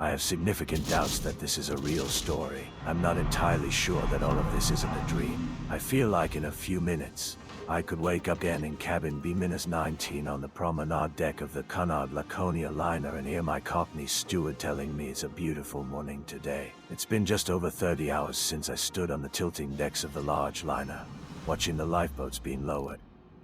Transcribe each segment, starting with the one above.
I have significant doubts that this is a real story. I'm not entirely sure that all of this isn't a dream. I feel like in a few minutes, I could wake up again in cabin B-19 on the promenade deck of the Cunard Laconia liner and hear my Cockney steward telling me it's a beautiful morning today. It's been just over 30 hours since I stood on the tilting decks of the large liner, watching the lifeboats being lowered,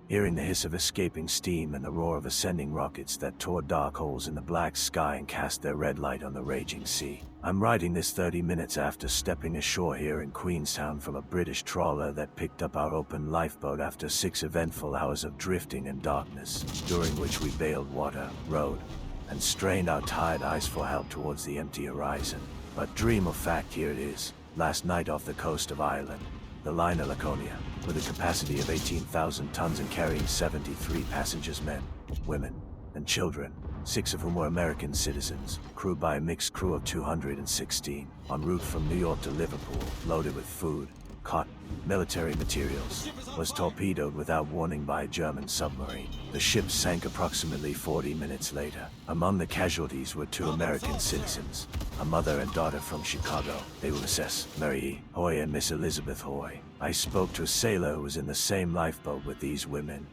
hearing the hiss of escaping steam and the roar of ascending rockets that tore dark holes in the black sky and cast their red light on the raging sea. I'm writing this 30 minutes after stepping ashore here in Queenstown from a British trawler that picked up our open lifeboat after 6 eventful hours of drifting and darkness, during which we bailed water, rowed, and strained our tired eyes for help towards the empty horizon. But dream or fact, here it is. Last night off the coast of Ireland, the liner Laconia, with a capacity of 18,000 tons and carrying 73 passengers, men, women, and children, 6 of whom were American citizens, crewed by a mixed crew of 216, en route from New York to Liverpool, loaded with food, cotton, military materials, was torpedoed without warning by a German submarine. The ship sank approximately 40 minutes later. Among the casualties were 2 American citizens, a mother and daughter from Chicago. They were Mrs. Mary Hoy and Miss Elizabeth Hoy. I spoke to a sailor who was in the same lifeboat with these women,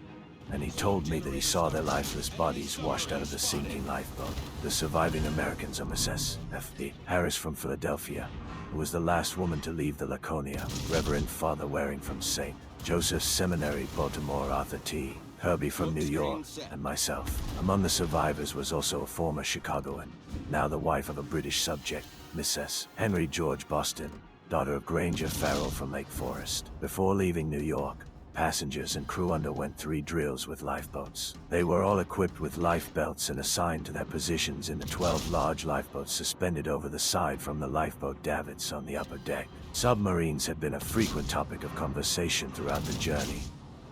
and he told me that he saw their lifeless bodies washed out of the sinking lifeboat. The surviving Americans are Mrs. F.D. Harris from Philadelphia, who was the last woman to leave the Laconia, Reverend Father Waring from St. Joseph's Seminary, Baltimore, Arthur T. Kirby from New York, and myself. Among the survivors was also a former Chicagoan, now the wife of a British subject, Mrs. Henry George Boston, daughter of Granger Farrell from Lake Forest. Before leaving New York, passengers and crew underwent 3 drills with lifeboats. They were all equipped with life belts and assigned to their positions in the 12 large lifeboats suspended over the side from the lifeboat davits on the upper deck. Submarines had been a frequent topic of conversation throughout the journey,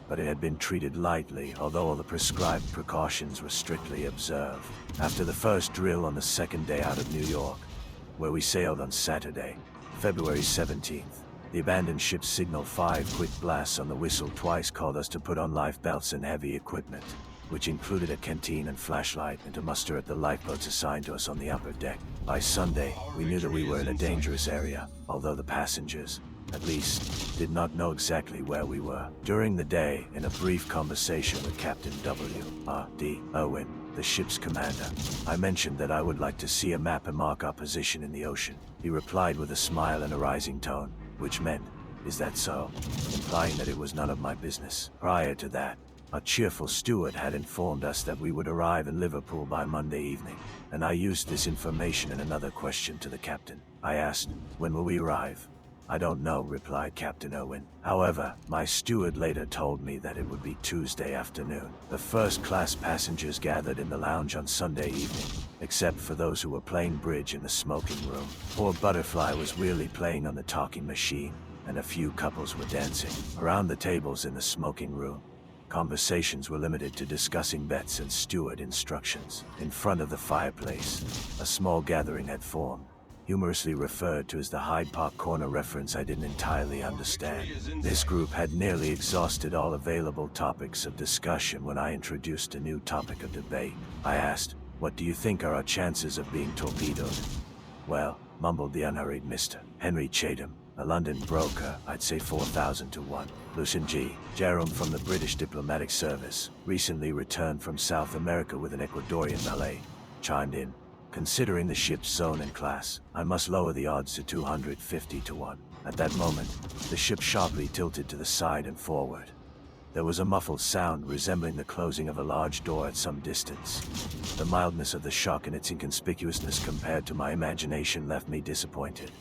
but it had been treated lightly, although all the prescribed precautions were strictly observed. After the first drill on the second day out of New York, where we sailed on Saturday, February 17th, the abandoned ship signaled 5 quick blasts on the whistle twice called us to put on life belts and heavy equipment, which included a canteen and flashlight, and to muster at the lifeboats assigned to us on the upper deck. By Sunday, we knew that we were in a dangerous area, although the passengers, at least, did not know exactly where we were. During the day, in a brief conversation with Captain W.R.D. Owen, the ship's commander, I mentioned that I would like to see a map and mark our position in the ocean. He replied with a smile and a rising tone, which meant, "Is that so?" implying that it was none of my business. Prior to that, a cheerful steward had informed us that we would arrive in Liverpool by Monday evening, and I used this information in another question to the captain. I asked, "When will we arrive?" "I don't know," replied Captain Owen. However, my steward later told me that it would be Tuesday afternoon. The first-class passengers gathered in the lounge on Sunday evening, except for those who were playing bridge in the smoking room. Poor Butterfly was wearily playing on the talking machine, and a few couples were dancing. Around the tables in the smoking room, conversations were limited to discussing bets and steward instructions. In front of the fireplace, a small gathering had formed, humorously referred to as the Hyde Park Corner reference I didn't entirely understand. This group had nearly exhausted all available topics of discussion when I introduced a new topic of debate. I asked, "What do you think are our chances of being torpedoed?" "Well," mumbled the unhurried Mr. Henry Chatham, a London broker, "I'd say 4,000 to 1. Lucian G. Jerome from the British Diplomatic Service, recently returned from South America with an Ecuadorian valet, chimed in, "Considering the ship's zone and class, I must lower the odds to 250 to 1. At that moment, the ship sharply tilted to the side and forward. There was a muffled sound resembling the closing of a large door at some distance. The mildness of the shock and its inconspicuousness compared to my imagination left me disappointed.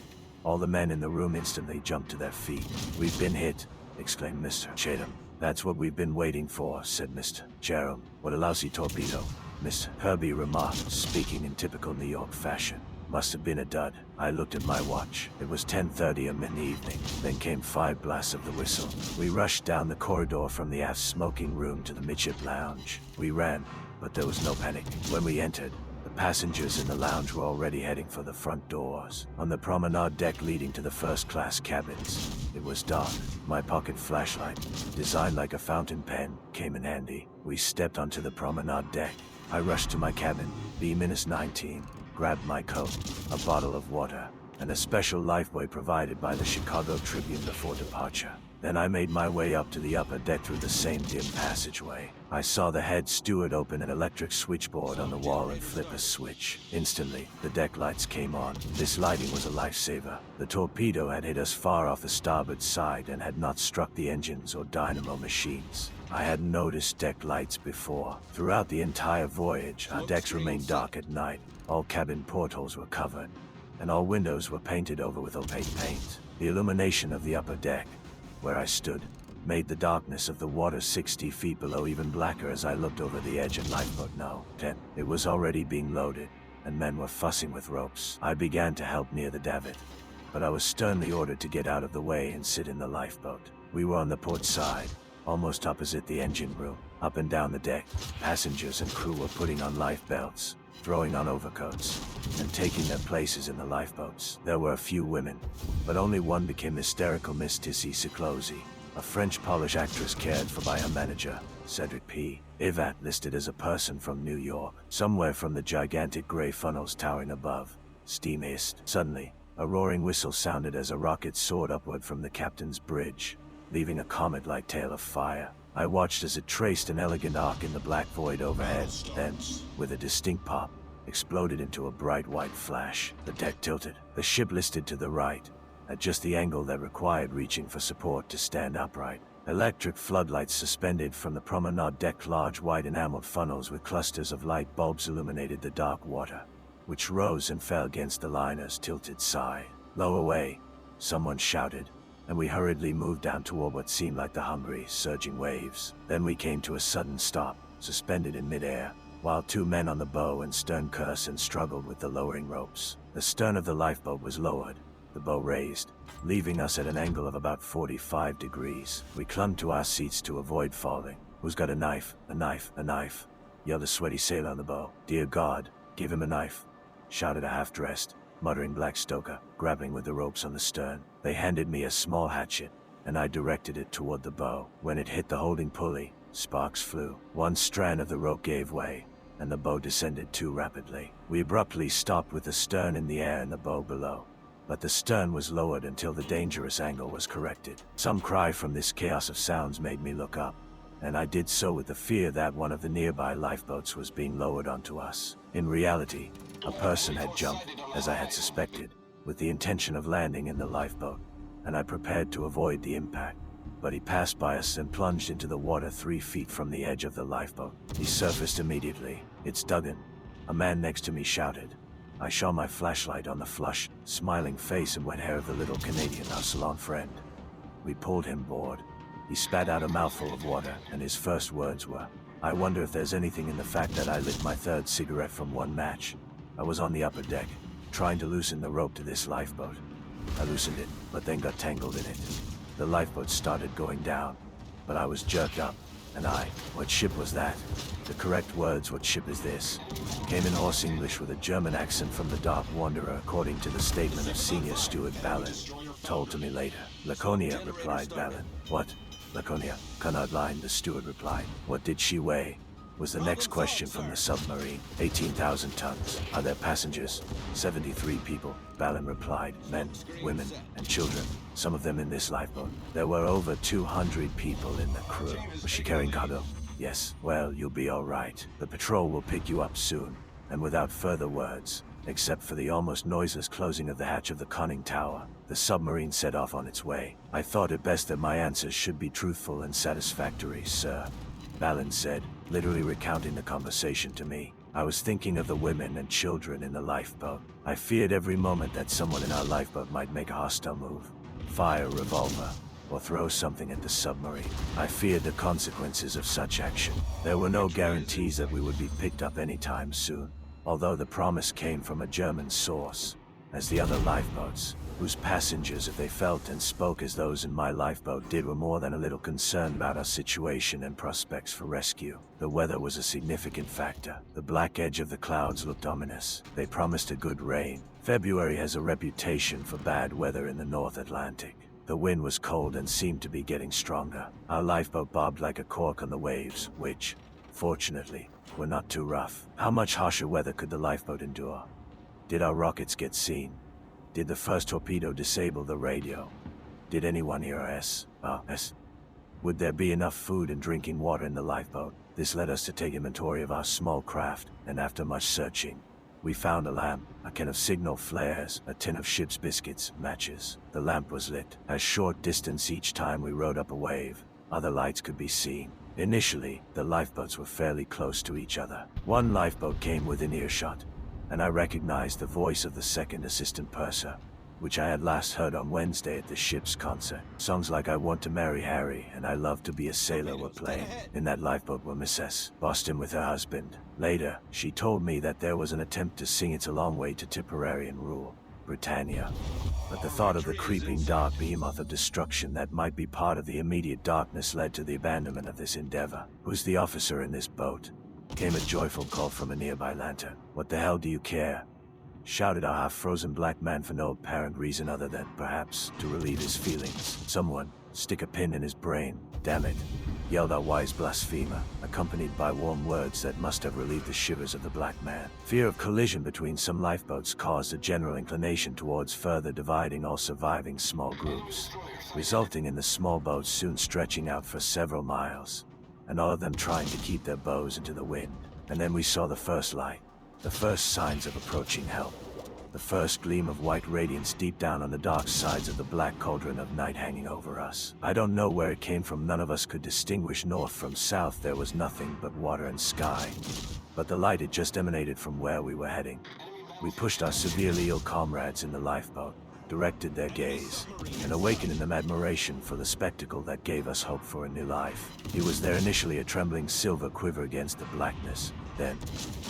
All the men in the room instantly jumped to their feet. "We've been hit," exclaimed Mr. Chatham. "That's what we've been waiting for," said Mr. Jerome. "What a lousy torpedo," Mr. Kirby remarked, speaking in typical New York fashion. "Must have been a dud." I looked at my watch. It was 10:30 in the evening. Then came 5 blasts of the whistle. We rushed down the corridor from the aft smoking room to the midship lounge. We ran, but there was no panic. When we entered, the passengers in the lounge were already heading for the front doors. On the promenade deck leading to the first-class cabins, it was dark. My pocket flashlight, designed like a fountain pen, came in handy. We stepped onto the promenade deck. I rushed to my cabin, B-19, grabbed my coat, a bottle of water, and a special lifebuoy provided by the Chicago Tribune before departure. Then I made my way up to the upper deck through the same dim passageway. I saw the head steward open an electric switchboard on the wall and flip a switch. Instantly, the deck lights came on. This lighting was a lifesaver. The torpedo had hit us far off the starboard side and had not struck the engines or dynamo machines. I hadn't noticed deck lights before. Throughout the entire voyage, our decks remained dark at night. All cabin portholes were covered, and all windows were painted over with opaque paint. The illumination of the upper deck, where I stood, made the darkness of the water 60 feet below even blacker as I looked over the edge and lifeboat. No, 10. It was already being loaded, and men were fussing with ropes. I began to help near the davit, but I was sternly ordered to get out of the way and sit in the lifeboat. We were on the port side, almost opposite the engine room. Up and down the deck, passengers and crew were putting on life belts, throwing on overcoats, and taking their places in the lifeboats. There were a few women, but only one became hysterical. Miss Tissy Ciclosi, a French-Polish actress cared for by her manager, Cedric P. Ivat, listed as a person from New York. Somewhere from the gigantic gray funnels towering above, steam hissed. Suddenly, a roaring whistle sounded as a rocket soared upward from the captain's bridge, leaving a comet-like tail of fire. I watched as it traced an elegant arc in the black void overhead, then, with a distinct pop, exploded into a bright white flash. The deck tilted. The ship listed to the right, at just the angle that required reaching for support to stand upright. Electric floodlights suspended from the promenade deck, large white enameled funnels with clusters of light bulbs illuminated the dark water, which rose and fell against the liner's tilted side. Low away, someone shouted, and we hurriedly moved down toward what seemed like the hungry, surging waves. Then we came to a sudden stop, suspended in midair, while two men on the bow and stern cursed and struggled with the lowering ropes. The stern of the lifeboat was lowered, the bow raised, leaving us at an angle of about 45 degrees. We clung to our seats to avoid falling. "Who's got a knife? A knife? A knife?" yelled a sweaty sailor on the bow. "Dear God, give him a knife," shouted a half-dressed, muttering black stoker, grappling with the ropes on the stern. They handed me a small hatchet, and I directed it toward the bow. When it hit the holding pulley, sparks flew. One strand of the rope gave way, and the bow descended too rapidly. We abruptly stopped with the stern in the air and the bow below, but the stern was lowered until the dangerous angle was corrected. Some cry from this chaos of sounds made me look up, and I did so with the fear that one of the nearby lifeboats was being lowered onto us. In reality, a person had jumped, as I had suspected, with the intention of landing in the lifeboat, and I prepared to avoid the impact. But he passed by us and plunged into the water 3 feet from the edge of the lifeboat. He surfaced immediately. "It's Duggan," a man next to me shouted. I shone my flashlight on the flushed, smiling face and wet hair of the little Canadian, our salon friend. We pulled him aboard. He spat out a mouthful of water, and his first words were, "I wonder if there's anything in the fact that I lit my third cigarette from one match." I was on the upper deck, trying to loosen the rope to this lifeboat. I loosened it, but then got tangled in it. The lifeboat started going down, but I was jerked up, and what ship was that? The correct words, "What ship is this?" came in hoarse English with a German accent from the Dark Wanderer, according to the statement of Senior Steward Ballin, told to me later. "Laconia," replied Ballin. "What? Laconia?" Cunard line, the steward replied. "What did she weigh?" was the next question from the submarine. 18,000 tons. "Are there passengers?" 73 people, Ballin replied. "Men, women, and children, some of them in this lifeboat." There were over 200 people in the crew. "Was she carrying cargo?" "Yes." "Well, you'll be all right. The patrol will pick you up soon." And without further words, except for the almost noiseless closing of the hatch of the conning tower, the submarine set off on its way. I thought it best that my answers should be truthful and satisfactory, sir, Ballin said, literally recounting the conversation to me. I was thinking of the women and children in the lifeboat. I feared every moment that someone in our lifeboat might make a hostile move, fire a revolver, or throw something at the submarine. I feared the consequences of such action. There were no guarantees that we would be picked up anytime soon, although the promise came from a German source, as the other lifeboats, whose passengers, if they felt and spoke as those in my lifeboat did, were more than a little concerned about our situation and prospects for rescue. The weather was a significant factor. The black edge of the clouds looked ominous. They promised a good rain. February has a reputation for bad weather in the North Atlantic. The wind was cold and seemed to be getting stronger. Our lifeboat bobbed like a cork on the waves, which, fortunately, were not too rough. How much harsher weather could the lifeboat endure? Did our rockets get seen? Did the first torpedo disable the radio? Did anyone hear us? Would there be enough food and drinking water in the lifeboat? This led us to take inventory of our small craft, and after much searching, we found a lamp, a can of signal flares, a tin of ship's biscuits, matches. The lamp was lit. A short distance each time we rode up a wave. Other lights could be seen. Initially, the lifeboats were fairly close to each other. One lifeboat came within earshot, and I recognized the voice of the second assistant purser, which I had last heard on Wednesday at the ship's concert. Songs like I Want to Marry Harry and I Love to Be a Sailor were playing. In that lifeboat were Mrs. Boston with her husband. Later, she told me that there was an attempt to sing It's a Long Way to Tipperary and rule Britannia. But the thought of the creeping dark behemoth of destruction that might be part of the immediate darkness led to the abandonment of this endeavor. Who's the officer in this boat? Came a joyful call from a nearby lantern. What the hell do you care? Shouted our half-frozen black man for no apparent reason other than, perhaps, to relieve his feelings. Someone, stick a pin in his brain, damn it, yelled our wise blasphemer, accompanied by warm words that must have relieved the shivers of the black man. Fear of collision between some lifeboats caused a general inclination towards further dividing all surviving small groups, resulting in the small boats soon stretching out for several miles, and all of them trying to keep their bows into the wind. And then we saw the first light. The first signs of approaching help. The first gleam of white radiance deep down on the dark sides of the black cauldron of night hanging over us. I don't know where it came from. None of us could distinguish north from south. There was nothing but water and sky. But the light had just emanated from where we were heading. We pushed our severely ill comrades in the lifeboat, directed their gaze, and awakened in them admiration for the spectacle that gave us hope for a new life. He was there initially, a trembling silver quiver against the blackness. Then,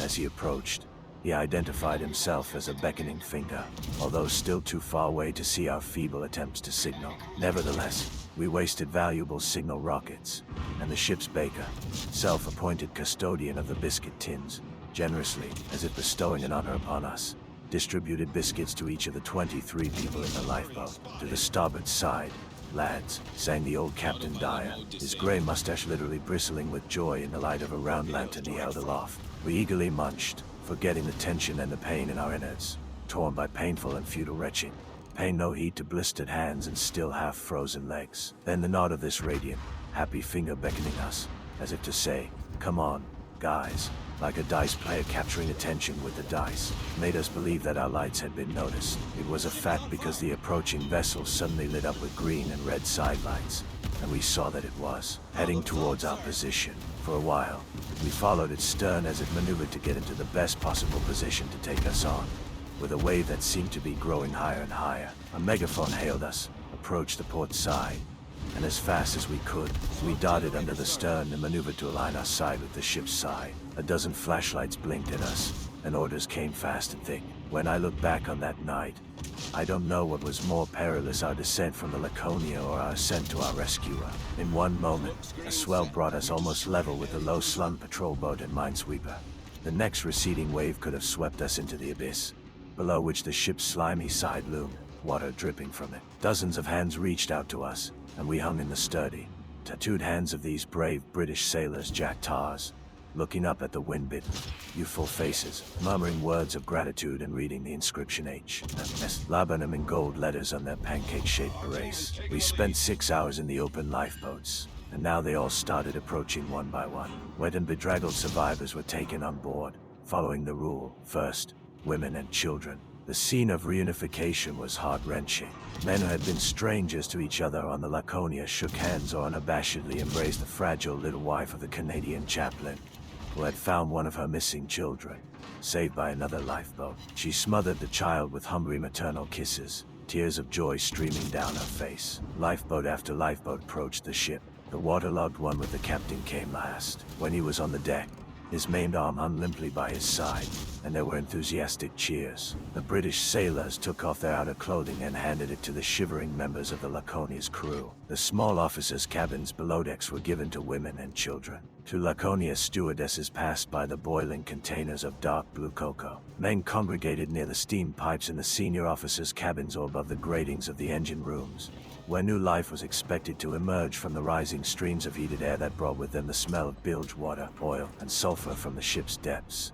as he approached, he identified himself as a beckoning finger, although still too far away to see our feeble attempts to signal. Nevertheless, we wasted valuable signal rockets, and the ship's baker, self-appointed custodian of the biscuit tins, generously, as if bestowing an honor upon us, distributed biscuits to each of the 23 people in the lifeboat. To the starboard side, lads, sang the old Captain Dyer, his gray mustache literally bristling with joy in the light of a round lantern he held aloft. We eagerly munched, forgetting the tension and the pain in our innards, torn by painful and futile retching, paying no heed to blistered hands and still half-frozen legs. Then the nod of this radiant, happy finger beckoning us, as if to say, "Come on, guys," like a dice player capturing attention with the dice, made us believe that our lights had been noticed. It was a fact because the approaching vessel suddenly lit up with green and red sidelights, and we saw that it was heading towards our position. For a while, we followed its stern as it maneuvered to get into the best possible position to take us on. With a wave that seemed to be growing higher and higher, a megaphone hailed us, approached the port side, and as fast as we could, we darted under the stern and maneuvered to align our side with the ship's side. A dozen flashlights blinked at us, and orders came fast and thick. When I look back on that night, I don't know what was more perilous, our descent from the Laconia or our ascent to our rescuer. In one moment, a swell brought us almost level with the low-slung patrol boat and minesweeper. The next receding wave could have swept us into the abyss, below which the ship's slimy side loomed, water dripping from it. Dozens of hands reached out to us, and we hung in the sturdy, tattooed hands of these brave British sailors, Jack Tars, looking up at the wind-bitten, youthful faces, murmuring words of gratitude and reading the inscription H.M.S. Laburnum in gold letters on their pancake-shaped berets. We spent 6 hours in the open lifeboats, and now they all started approaching one by one. Wet and bedraggled survivors were taken on board, following the rule, first, women and children. The scene of reunification was heart-wrenching. Men who had been strangers to each other on the Laconia shook hands or unabashedly embraced the fragile little wife of the Canadian chaplain, who had found one of her missing children, saved by another lifeboat. She smothered the child with hungry maternal kisses, tears of joy streaming down her face. Lifeboat after lifeboat approached the ship. The waterlogged one with the captain came last. When he was on the deck, his maimed arm hung limply by his side, and there were enthusiastic cheers. The British sailors took off their outer clothing and handed it to the shivering members of the Laconia's crew. The small officers' cabins below decks were given to women and children. Two Laconia stewardesses passed by the boiling containers of dark blue cocoa. Men congregated near the steam pipes in the senior officers' cabins or above the gratings of the engine rooms, where new life was expected to emerge from the rising streams of heated air that brought with them the smell of bilge water, oil, and sulfur from the ship's depths.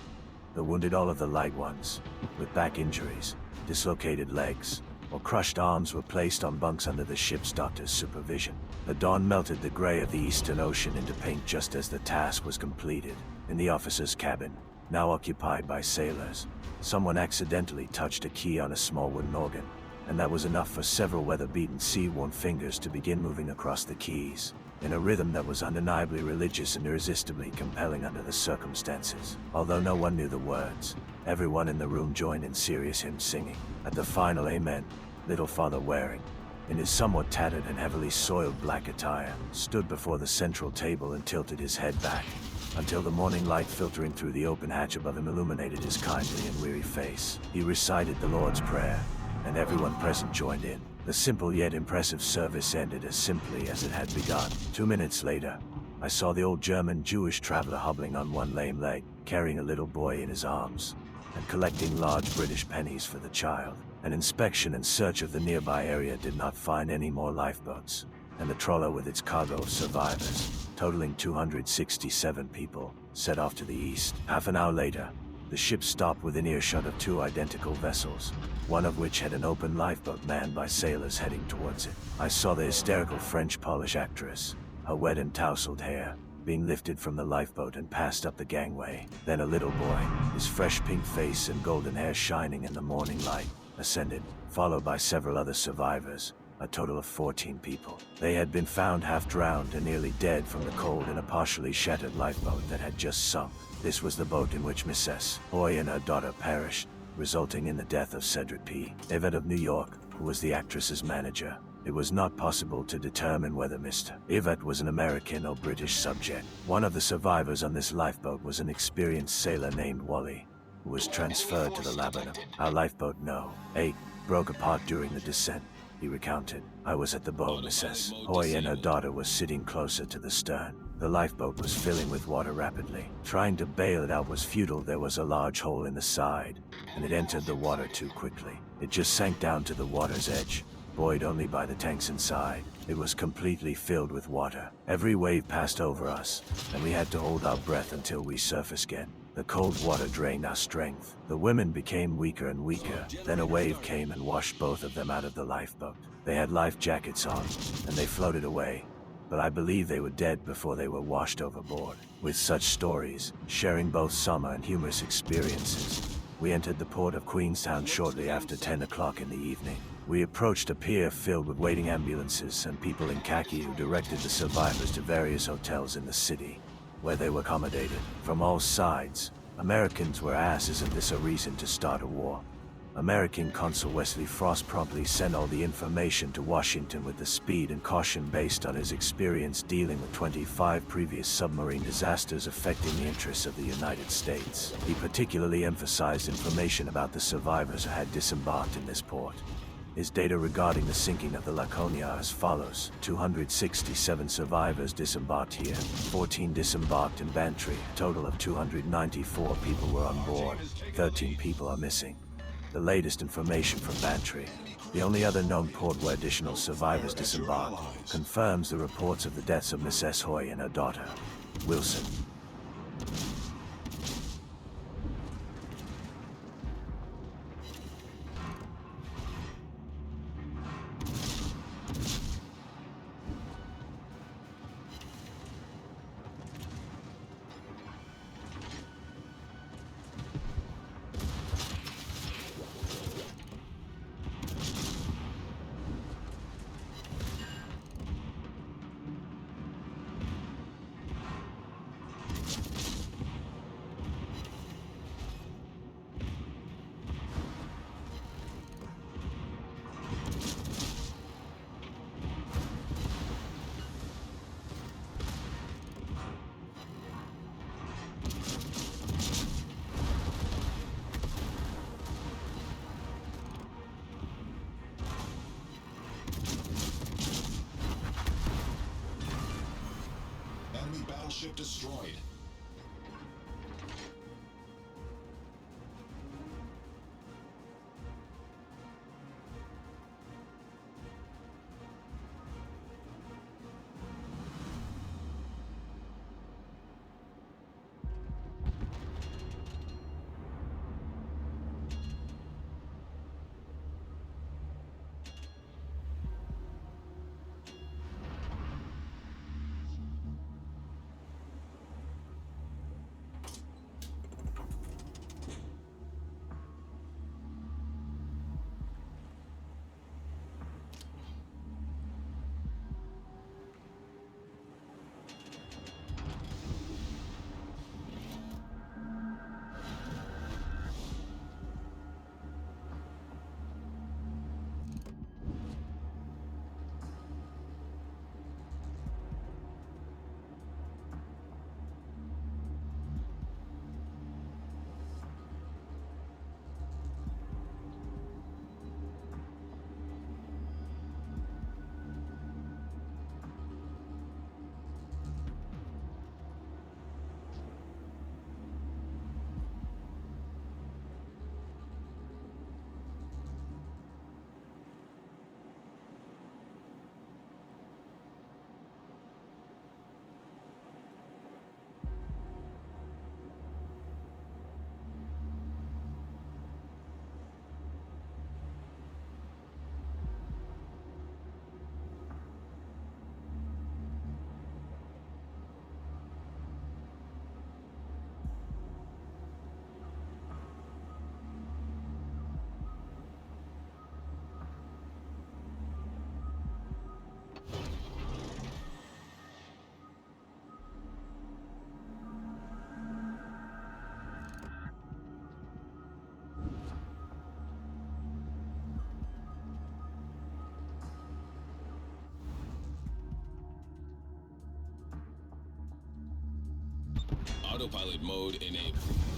The wounded, all of the light ones, with back injuries, dislocated legs, or crushed arms, were placed on bunks under the ship's doctor's supervision. The dawn melted the gray of the Eastern Ocean into paint just as the task was completed. In the officer's cabin, now occupied by sailors, someone accidentally touched a key on a small wooden organ, and that was enough for several weather-beaten, sea-worn fingers to begin moving across the keys, in a rhythm that was undeniably religious and irresistibly compelling under the circumstances. Although no one knew the words, everyone in the room joined in serious hymn singing. At the final amen, little Father Waring, in his somewhat tattered and heavily soiled black attire, stood before the central table and tilted his head back, until the morning light filtering through the open hatch above him illuminated his kindly and weary face. He recited the Lord's Prayer, and everyone present joined in. The simple yet impressive service ended as simply as it had begun. 2 minutes later, I saw the old German Jewish traveler hobbling on one lame leg, carrying a little boy in his arms, and collecting large British pennies for the child. An inspection and search of the nearby area did not find any more lifeboats, and the trawler with its cargo of survivors, totaling 267 people, set off to the east. Half an hour later, the ship stopped within earshot of 2 identical vessels, one of which had an open lifeboat manned by sailors heading towards it. I saw the hysterical French-Polish actress, her wet and tousled hair, being lifted from the lifeboat and passed up the gangway. Then a little boy, his fresh pink face and golden hair shining in the morning light, ascended, followed by several other survivors, a total of 14 people. They had been found half drowned and nearly dead from the cold in a partially shattered lifeboat that had just sunk. This was the boat in which Mrs. Hoy and her daughter perished, resulting in the death of Cedric P. Yvette of New York, who was the actress's manager. It was not possible to determine whether Mr. Yvette was an American or British subject. One of the survivors on this lifeboat was an experienced sailor named Wally, who was transferred to the Lebanon. Our lifeboat No. 8 broke apart during the descent, he recounted. I was at the bow. Mrs. Hoy and her daughter was sitting closer to the stern. The lifeboat was filling with water rapidly. Trying to bail it out was futile. There was a large hole in the side, and it entered the water too quickly. It just sank down to the water's edge, buoyed only by the tanks inside. It was completely filled with water. Every wave passed over us, and we had to hold our breath until we surfaced again. The cold water drained our strength. The women became weaker and weaker. Then a wave came and washed both of them out of the lifeboat. They had life jackets on, and they floated away, but I believe they were dead before they were washed overboard. With such stories, sharing both summer and humorous experiences, we entered the port of Queenstown shortly after 10 o'clock in the evening. We approached a pier filled with waiting ambulances and people in khaki who directed the survivors to various hotels in the city, where they were accommodated. From all sides, Americans were asked, isn't this a reason to start a war? American Consul Wesley Frost promptly sent all the information to Washington with the speed and caution based on his experience dealing with 25 previous submarine disasters affecting the interests of the United States. He particularly emphasized information about the survivors who had disembarked in this port. His data regarding the sinking of the Laconia are as follows: 267 survivors disembarked here, 14 disembarked in Bantry, a total of 294 people were on board, 13 people are missing. The latest information from Bantry, the only other known port where additional survivors disembarked, confirms the reports of the deaths of Mrs. Hoy and her daughter, Wilson. Enemy battleship destroyed. Autopilot mode enabled.